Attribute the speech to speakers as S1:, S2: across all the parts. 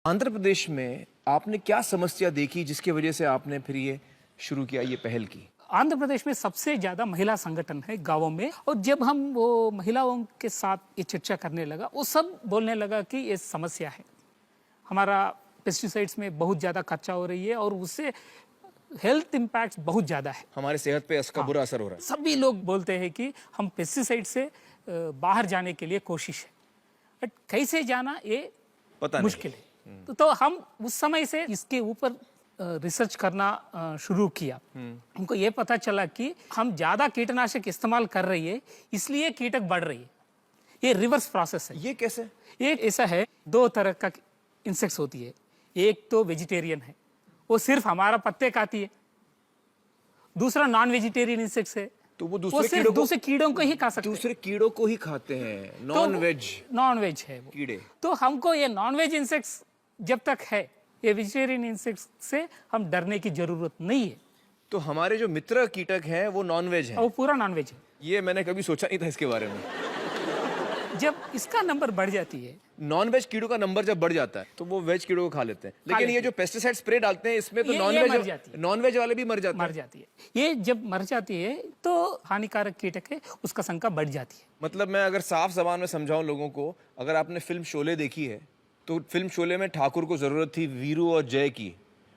S1: आंध्र प्रदेश में आपने क्या समस्या देखी जिसकी वजह से आपने फिर ये शुरू किया, ये पहल की?
S2: आंध्र प्रदेश में सबसे ज्यादा महिला संगठन है गांवों में। और जब हम वो महिलाओं के साथ ये चर्चा करने लगा, वो सब बोलने लगा कि ये समस्या है, हमारा पेस्टिसाइड्स में बहुत ज्यादा खर्चा हो रही है और उससे हेल्थ इम्पैक्ट बहुत ज्यादा है,
S1: हमारे सेहत पे इसका बुरा असर हो रहा है।
S2: सभी लोग बोलते हैं कि हम पेस्टिसाइड से बाहर जाने के लिए कोशिश है, बट कैसे जाना ये
S1: पता
S2: मुश्किल है। तो हम उस समय से इसके ऊपर रिसर्च करना शुरू किया। हमको ये पता चला कि हम ज्यादा कीटनाशक इस्तेमाल कर रही है, इसलिए कीटक बढ़ रही है। ये रिवर्स प्रोसेस है।
S1: ये कैसे?
S2: ये ऐसा है, दो तरह का इंसेक्ट्स होती है। एक तो वेजिटेरियन है, वो सिर्फ हमारा पत्ते खाती है। दूसरा नॉन वेजिटेरियन इंसेक्ट्स है,
S1: तो वो
S2: सिर्फ दूसरे कीड़ों को ही खा सकते हैं।
S1: दूसरे कीड़ों को ही खाते हैं, नॉन वेज
S2: है वो
S1: कीड़े।
S2: तो हमको ये नॉन वेज इंसेक्ट्स जब तक है, ये वेजिटेरियन इंसेक्ट्स से हम डरने की जरूरत नहीं है।
S1: तो हमारे जो मित्र कीटक हैं वो नॉन वेज हैं?
S2: वो पूरा नॉन वेज है।
S1: ये मैंने कभी सोचा नहीं था इसके बारे में।
S2: जब इसका नंबर बढ़ जाती है,
S1: नॉन वेज कीड़ों का नंबर जब बढ़ जाता है तो वो वेज कीड़ों को खा लेते हैं, लेकिन ये जो पेस्टिसाइड स्प्रे डालते हैं इसमें तो नॉन वेज वाले भी मर जाती है।
S2: ये जब मर जाती है तो हानिकारक कीटक है, उसका संख्या बढ़ जाती है।
S1: मतलब मैं अगर साफ जबान में समझाऊं लोगों को, अगर आपने फिल्म शोले देखी है तो फिल्म शोले में ठाकुर को जरूरत थी वीरू और जय की,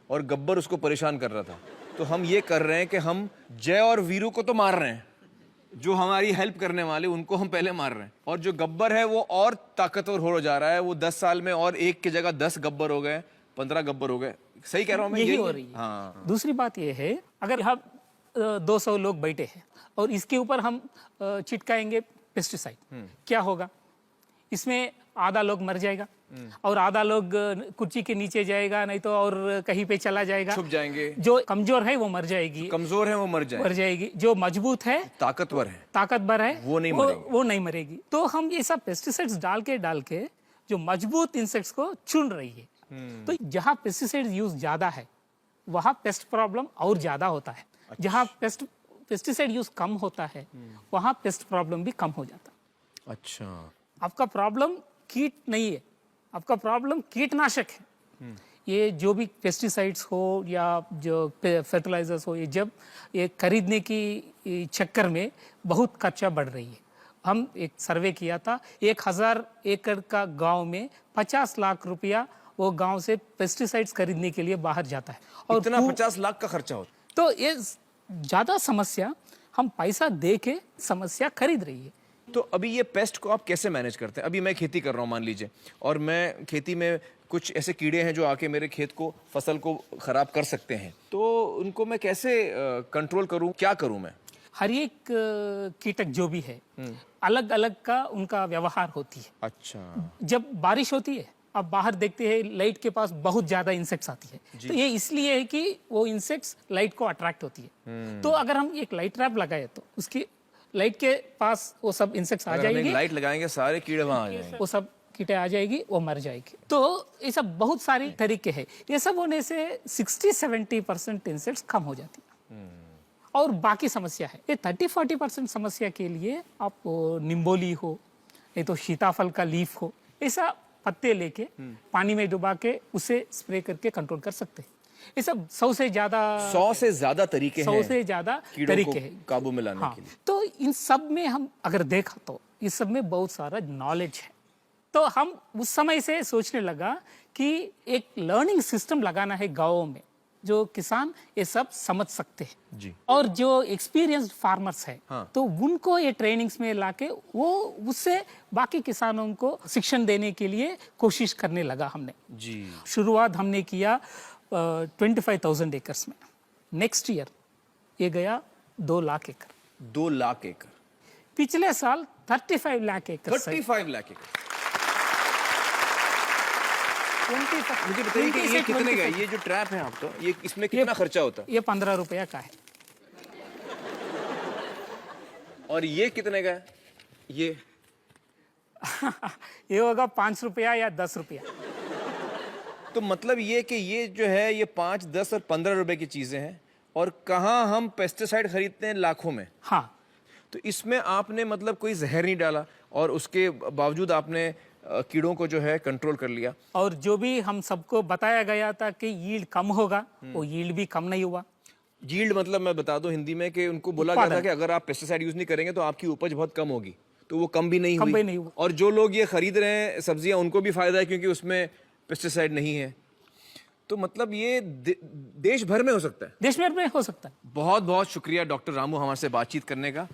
S1: और गब्बर उसको परेशान कर रहा था। तो हम ये कर रहे हैं कि हम जय और वीरू को तो मार रहे हैं, जो हमारी हेल्प करने वाले उनको हम पहले मार रहे हैं, और जो गब्बर है वो और ताकतवर हो जा रहा है। वो 10 साल में और एक की जगह 10 गब्बर हो गए, 15 गब्बर हो गए। सही कह रहा हूँ मैं?
S2: यही हो रही है।
S1: हाँ।
S2: दूसरी बात ये है, अगर हम 200 लोग बैठे हैं और इसके ऊपर हम छिटकाएंगे पेस्टिसाइड, क्या होगा? इसमें आधा लोग मर जाएगा और आधा लोग कुर्सी के नीचे जाएगा, नहीं तो और कहीं पे चला जाएगा,
S1: छुप जाएंगे।
S2: जो कमजोर है वो मर जाएगी,
S1: कमजोर है वो मर
S2: जाएगी। जो मजबूत है, ताकतवर है
S1: वो
S2: नहीं मरेगी। तो हम ये सब पेस्टिसाइड्स डाल के जो मजबूत इंसेक्ट्स को चुन रही है। तो जहाँ पेस्टिसाइड यूज ज्यादा है वहाँ पेस्ट प्रॉब्लम और ज्यादा होता है।
S1: अच्छा।
S2: जहाँ पेस्टिसाइड यूज कम होता है वहाँ पेस्ट प्रॉब्लम भी कम हो जाता है।
S1: अच्छा,
S2: आपका प्रॉब्लम कीट नहीं है, आपका प्रॉब्लम कीटनाशक है। ये जो भी पेस्टिसाइड्स हो या जो फर्टिलाइजर्स हो, ये जब ये खरीदने की चक्कर में बहुत खर्चा बढ़ रही है। हम एक सर्वे किया था, 1000 एकड़ का गांव में 50 लाख रुपया वो गांव से पेस्टिसाइड्स खरीदने के लिए बाहर जाता है। और
S1: इतना 50 लाख का खर्चा होता?
S2: तो ये ज्यादा समस्या, हम पैसा दे के समस्या खरीद रही है।
S1: तो अभी ये पेस्ट को आप कैसे मैनेज करते हैं? अभी मैं खेती कर रहा हूँ मान लीजिए, और मैं खेती में कुछ ऐसे कीड़े हैं जो आके मेरे खेत को, फसल को खराब कर सकते हैं, तो उनको मैं कैसे कंट्रोल करूँ, क्या करूँ मैं?
S2: हर एक कीटक जो भी है अलग अलग का उनका व्यवहार होती है।
S1: अच्छा।
S2: जब बारिश होती है, आप बाहर देखते हैं लाइट के पास बहुत ज्यादा इंसेक्ट्स आती है, तो ये इसलिए है कि वो इंसेक्ट्स लाइट को अट्रैक्ट होती है। तो अगर हम एक लाइट ट्रैप लगाए तो उसकी लाइट के पास वो सब इंसेक्ट्स आ जाएंगे।
S1: लाइट लगाएंगे सारे कीड़े वहां आ जाएंगे,
S2: वो सब कीटे आ जाएगी, वो मर जाएगी। तो ये सब बहुत सारी तरीके हैं। ये सब होने से 60-70% इंसेक्ट्स कम हो जाती है। और बाकी समस्या है, ये 30-40% समस्या के लिए आप निम्बोली हो, नहीं तो सीताफल का लीफ हो, ऐसा पत्ते लेके पानी में डुबा के उसे स्प्रे करके कंट्रोल कर सकते हैं। ये सब 100 से ज्यादा तरीके हैं
S1: काबू में लाने के लिए।
S2: तो इन सब में हम अगर देखा तो इस सब में बहुत सारा नॉलेज है। तो हम उस समय से सोचने लगा कि एक लर्निंग सिस्टम लगाना है गांवों में, जो किसान ये सब समझ सकते हैं
S1: जी।
S2: और जो एक्सपीरियंस्ड फार्मर्स है,
S1: हाँ।
S2: तो उनको ये ट्रेनिंग्स में लाके वो उससे बाकी किसानों को शिक्षण देने के लिए कोशिश करने लगा हमने
S1: जी।
S2: शुरुआत हमने किया 25,000 एकर्स में। नेक्स्ट ईयर ये गया 2 लाख एकड़।
S1: 2 लाख एकड़।
S2: पिछले साल 35 लाख एकड़।
S1: 35 लाख एकड़। मुझे बताइए कि ये कितने का है? ये जो ट्रैप है आपका, ये इसमें कितना खर्चा होता है?
S2: ये 15 रुपया का है।
S1: और ये कितने का है? ये
S2: ये होगा 5 रुपया या 10 रुपया।
S1: तो मतलब ये कि ये जो है ये 5, 10 और 15 रुपए की चीजें हैं, और कहाँ हम पेस्टिसाइड खरीदते हैं लाखों में।
S2: हाँ।
S1: तो इसमें आपने मतलब कोई जहर नहीं डाला और उसके बावजूद आपने कीड़ों को जो है कंट्रोल कर लिया।
S2: और जो भी हम सबको बताया गया था कि यील्ड कम होगा, वो यील्ड भी कम नहीं हुआ।
S1: यील्ड मतलब मैं बता दूं हिंदी में कि उनको बोला गया था कि अगर आप पेस्टिसाइड यूज नहीं करेंगे तो आपकी उपज बहुत कम होगी, तो वो कम भी नहीं
S2: कम
S1: हुई।
S2: भी नहीं हुआ।
S1: और जो लोग ये खरीद रहे हैं सब्जियां, उनको भी फायदा है क्योंकि उसमें पेस्टिसाइड नहीं है। तो मतलब ये देश भर में हो सकता है,
S2: देश भर में हो सकता है।
S1: बहुत बहुत शुक्रिया डॉक्टर रामू हमारे से बातचीत करने का।